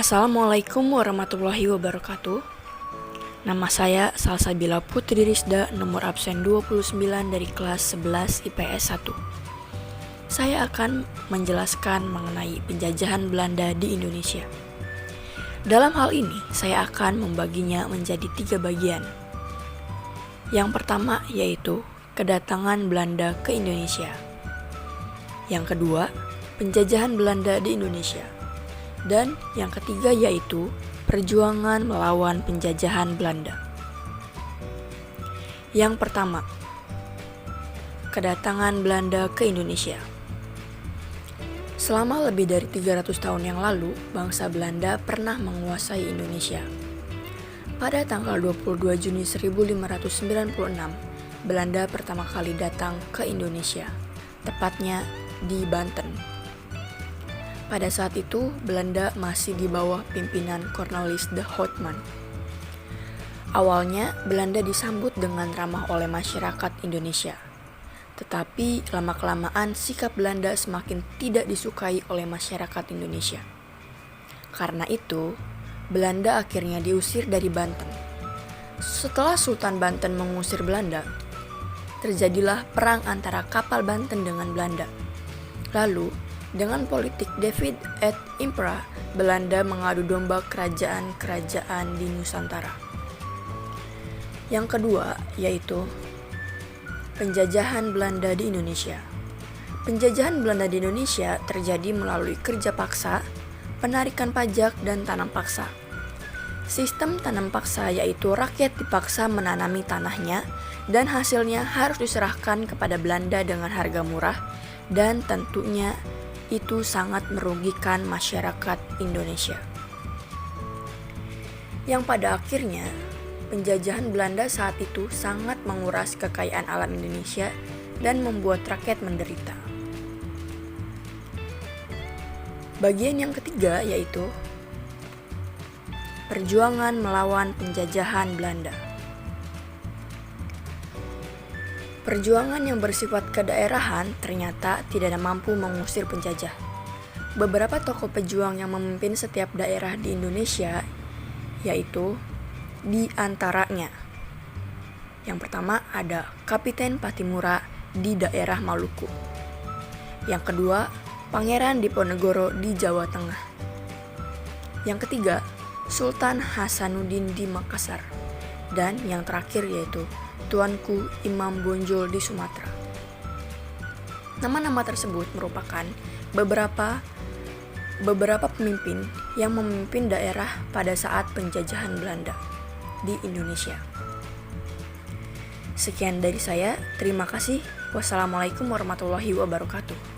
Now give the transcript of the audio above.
Assalamualaikum warahmatullahi wabarakatuh. Nama saya Salsabila Putri Rizda, nomor absen 29 dari kelas 11 IPS 1. Saya akan menjelaskan mengenai penjajahan Belanda di Indonesia. Dalam hal ini, saya akan membaginya menjadi 3 bagian. Yang pertama yaitu kedatangan Belanda ke Indonesia. Yang kedua, penjajahan Belanda di Indonesia. Dan yang ketiga yaitu perjuangan melawan penjajahan Belanda. Yang pertama, kedatangan Belanda ke Indonesia. Selama lebih dari 300 tahun yang lalu, bangsa Belanda pernah menguasai Indonesia. Pada tanggal 22 Juni 1596, Belanda pertama kali datang ke Indonesia, tepatnya di Banten. Pada saat itu, Belanda masih di bawah pimpinan Cornelis de Houtman. Awalnya, Belanda disambut dengan ramah oleh masyarakat Indonesia. Tetapi, lama-kelamaan sikap Belanda semakin tidak disukai oleh masyarakat Indonesia. Karena itu, Belanda akhirnya diusir dari Banten. Setelah Sultan Banten mengusir Belanda, terjadilah perang antara kapal Banten dengan Belanda. Lalu, dengan politik divide et impera, Belanda mengadu domba kerajaan-kerajaan di Nusantara. Yang kedua yaitu penjajahan Belanda di Indonesia. Penjajahan Belanda di Indonesia terjadi melalui kerja paksa, penarikan pajak, dan tanam paksa. Sistem tanam paksa yaitu rakyat dipaksa menanami tanahnya dan hasilnya harus diserahkan kepada Belanda dengan harga murah, dan tentunya itu sangat merugikan masyarakat Indonesia. Yang pada akhirnya, penjajahan Belanda saat itu sangat menguras kekayaan alam Indonesia dan membuat rakyat menderita. Bagian yang ketiga yaitu perjuangan melawan penjajahan Belanda. Perjuangan yang bersifat kedaerahan ternyata tidak mampu mengusir penjajah. Beberapa tokoh pejuang yang memimpin setiap daerah di Indonesia yaitu di antaranya. Yang pertama ada Kapiten Patimura di daerah Maluku. Yang kedua, Pangeran Diponegoro di Jawa Tengah. Yang ketiga, Sultan Hasanuddin di Makassar. Dan yang terakhir yaitu Tuanku Imam Bonjol di Sumatera. Nama-nama tersebut merupakan beberapa pemimpin yang memimpin daerah pada saat penjajahan Belanda di Indonesia. Sekian dari saya, terima kasih. Wassalamualaikum warahmatullahi wabarakatuh.